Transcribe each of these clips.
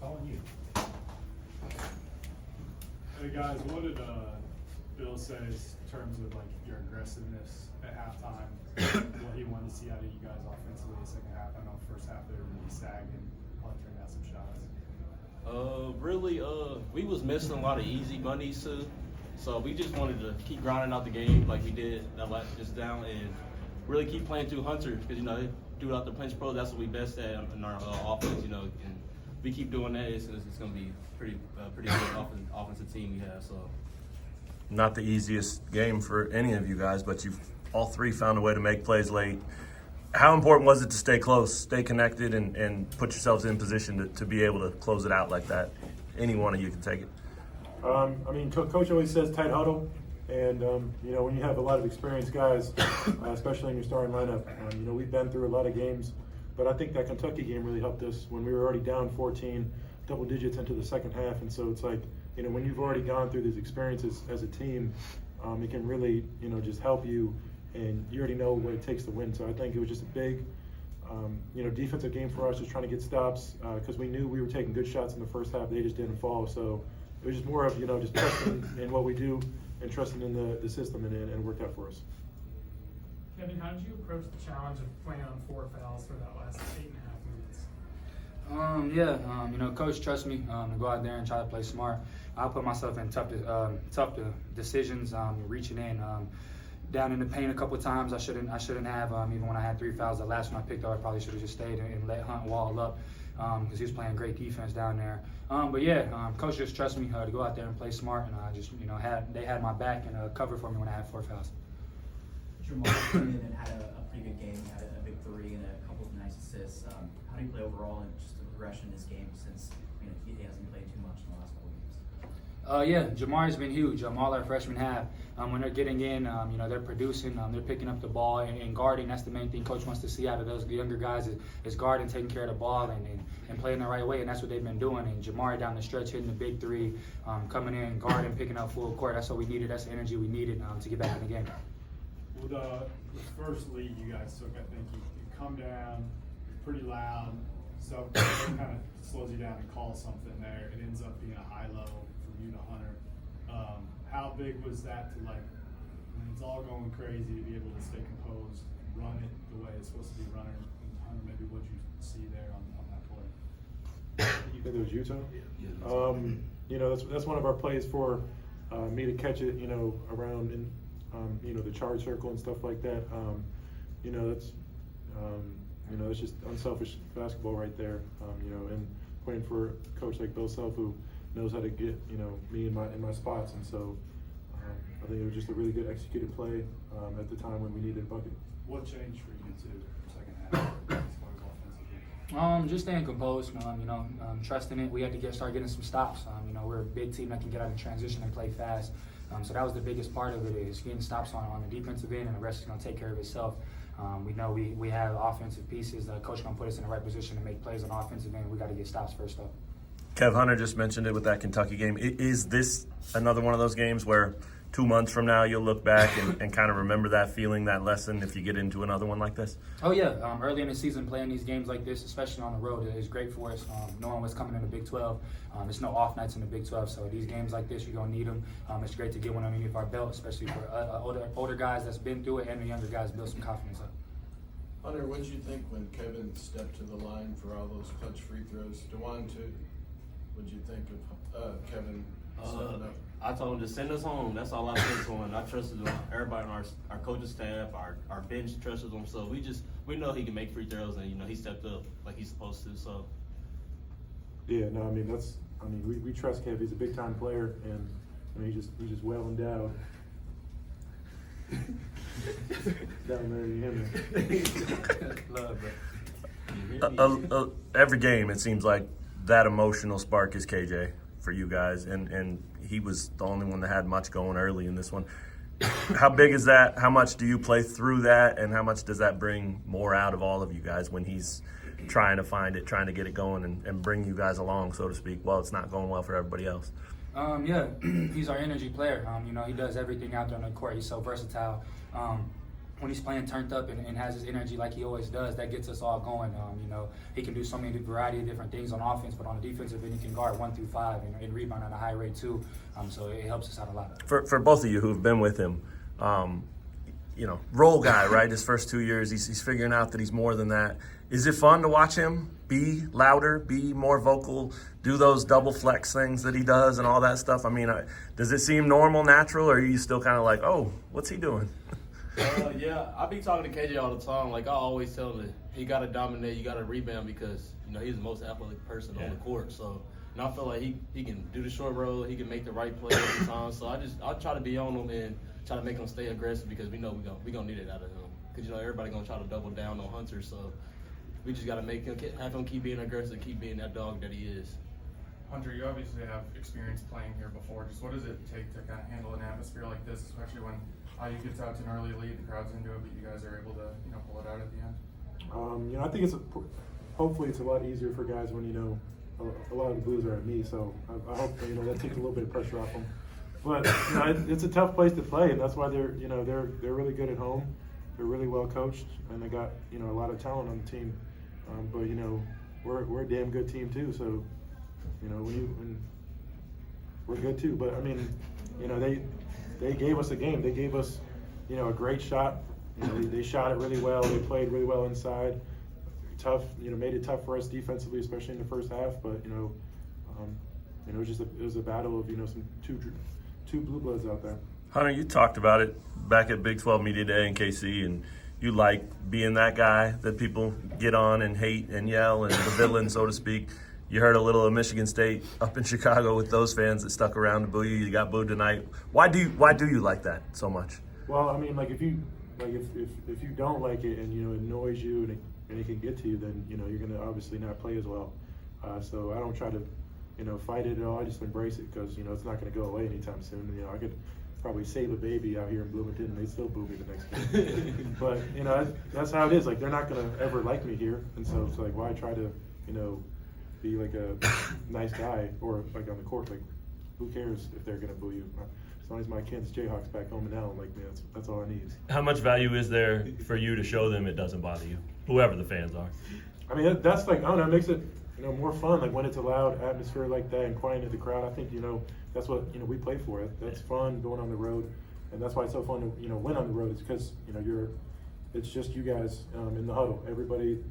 calling you. Hey guys, what did Bill say in terms of like your aggressiveness at halftime? What he wanted to see out of you guys offensively the second half? I know first half they were really sagging, clutching out some shots. Really, we was missing a lot of easy bunnies too. So we just wanted to keep grinding out the game like we did that last just down and really keep playing through Hunter because, you know, they do out the punch pro. That's what we best at in our offense, you know. And we keep doing that, it's going to be pretty good offensive team we have. So. Not the easiest game for any of you guys, but you've all three found a way to make plays late. How important was it to stay close, stay connected, and put yourselves in position to be able to close it out like that? Any one of you can take it. I mean, Coach always says tight huddle, and you know, when you have a lot of experienced guys, especially in your starting lineup, you know, we've been through a lot of games, but I think that Kentucky game really helped us when we were already down 14, double digits into the second half, and so it's like, you know, when you've already gone through these experiences as a team, it can really, you know, just help you, and you already know what it takes to win. So I think it was just a big, you know, defensive game for us, just trying to get stops, because we knew we were taking good shots in the first half. They just didn't fall. So it was just more of, you know, just trusting in what we do and trusting in the system, and it worked out for us. Kevin, how did you approach the challenge of playing on 4 fouls for that last 8.5 minutes? You know, Coach trusts me to go out there and try to play smart. I put myself in tough decisions, reaching in. Down in the paint a couple of times, I shouldn't have. Even when I had 3 fouls, the last one I picked up, I probably should have just stayed and let Hunt wall up because he was playing great defense down there. But yeah, Coach just trusts me to go out there and play smart, and I just, you know, they had my back and covered for me when I had 4 fouls. Jamal came in and had a pretty good game. He had a big 3 and a couple of nice assists. How do you play overall and just the progression in this game since, you know, he hasn't played too much in the last couple of games? Yeah, Jamari's been huge. All our freshmen have. When they're getting in, you know, they're producing, they're picking up the ball and guarding. That's the main thing Coach wants to see out of those younger guys is guarding, taking care of the ball, and playing the right way, and that's what they've been doing. And Jamari down the stretch hitting the big 3, coming in, guarding, picking up full court. That's what we needed. That's the energy we needed to get back in the game. Well, the first lead you guys took, I think you come down, you're pretty loud, so it kind of slows you down and calls something there. It ends up being a high low from you to Hunter. How big was that to, like, when it's all going crazy, to be able to stay composed, run it the way it's supposed to be running? And Hunter, maybe what you see there on that play? You think it was Utah? Yeah. You know, that's one of our plays for me to catch it, you know, around in, you know, the charge circle and stuff like that. You know, that's just unselfish basketball right there. You know, and playing for a coach like Bill Self, who knows how to get, you know, me in my spots, and so I think it was just a really good executed play at the time when we needed a bucket. What changed for you two second half as far as offensively? Just staying composed, you know, trusting it. We had to start getting some stops. You know, we're a big team that can get out in transition and play fast. So that was the biggest part of it, is getting stops on the defensive end, and the rest is going to take care of itself. We know we have offensive pieces. The coach going to put us in the right position to make plays on offensive end. We got to get stops first up. Kev, Hunter just mentioned it with that Kentucky game. Is this another one of those games where 2 months from now you'll look back and kind of remember that feeling, that lesson, if you get into another one like this? Oh yeah, early in the season playing these games like this, especially on the road, is great for us. Knowing what's coming in the Big 12, there's no off nights in the Big 12, so these games like this, you're gonna need them. It's great to get one underneath our belt, especially for older guys that's been through it, and the younger guys build some confidence up. Hunter, what did you think when Kevin stepped to the line for all those clutch free throws? Dajuan too. What did you think of Kevin stepping up? I told him to send us home. That's all I said to him. I trusted him. Everybody on our coaching staff, our bench trusted him. So we know he can make free throws, and, you know, he stepped up like he's supposed to. So Yeah, no, I mean we trust Kev. He's a big time player, and I mean, he's just well endowed. Down there, you hear me? Love, bro. Every game, it seems like that emotional spark is KJ for you guys, and he was the only one that had much going early in this one. How big is that? How much do you play through that, and how much does that bring more out of all of you guys when he's trying to find it, trying to get it going, and bring you guys along, so to speak, while it's not going well for everybody else? Yeah, he's our energy player. You know, he does everything out there on the court. He's so versatile. when he's playing turned up and has his energy like he always does, that gets us all going. You know, he can do so many variety of different things on offense, but on the defensive end, he can guard 1 through 5 and rebound at a high rate too. So it helps us out a lot. For both of you who've been with him, you know, role guy, right? His first 2 years, he's figuring out that he's more than that. Is it fun to watch him be louder, be more vocal, do those double flex things that he does and all that stuff? I mean, does it seem normal, natural, or are you still kind of like, oh, what's he doing? Yeah, I be talking to KJ all the time. Like, I always tell him, he got to dominate, you got to rebound because, you know, he's the most athletic person on the court. So, and I feel like he can do the short roll, he can make the right play every time. So I try to be on him and try to make him stay aggressive because we know we gonna need it out of him. Because, you know, everybody going to try to double down on Hunter. So we just got to have him keep being aggressive, keep being that dog that he is. Hunter, you obviously have experience playing here before. Just what does it take to kind of handle an atmosphere like this, especially when IU gets out to an early lead, the crowd's into it, but you guys are able to, you know, pull it out at the end? You know, I think hopefully it's a lot easier for guys when, you know, a lot of the blues are at me, so I hope, you know, that takes a little bit of pressure off them. But, you know, it's a tough place to play, and that's why they're really good at home. They're really well coached, and they got, you know, a lot of talent on the team. But, you know, we're a damn good team too, so, you know, when we're good too. But I mean, you know, they gave us a game. They gave us, you know, a great shot. You know, they shot it really well. They played really well inside. Tough, you know, made it tough for us defensively, especially in the first half. But you know, it was a battle of, you know, some two blue bloods out there. Hunter, you talked about it back at Big 12 Media Day in KC, and you like being that guy that people get on and hate and yell and the villain, so to speak. You heard a little of Michigan State up in Chicago with those fans that stuck around to boo you. You got booed tonight. Why do you like that so much? Well, I mean, like if you don't like it and, you know, it annoys you and it can get to you, then, you know, you're gonna obviously not play as well. So I don't try to, you know, fight it at all. I just embrace it because, you know, it's not gonna go away anytime soon. You know, I could probably save a baby out here in Bloomington and they still boo me the next game. But, you know, that's how it is. Like, they're not gonna ever like me here, and so it's like, why try to, you know, be like a nice guy, or like on the court, like who cares if they're gonna boo you? As long as my Kansas Jayhawks back home and Allen like me, that's all I need. How much value is there for you to show them it doesn't bother you, whoever the fans are? I mean, that's like, I don't know, it makes it, you know, more fun. Like when it's a loud atmosphere like that and quiet in the crowd. I think, you know, that's what, you know, we play for. That's fun going on the road, and that's why it's so fun to, you know, win on the road. It's because, you know, it's just you guys in the huddle. Everybody,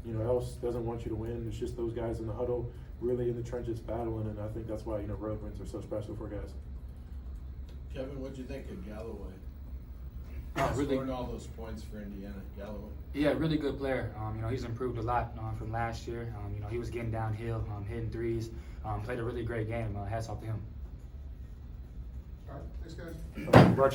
you know, else doesn't want you to win. It's just those guys in the huddle, really in the trenches battling, and I think that's why, you know, road wins are so special for guys. Kevin, what'd you think of Galloway? Really, Scoring all those points for Indiana, Galloway. yeah, really good player. You know, he's improved a lot from last year. You know, he was getting downhill, hitting threes. Played a really great game. Hats off to him. All right, thanks guys. Rock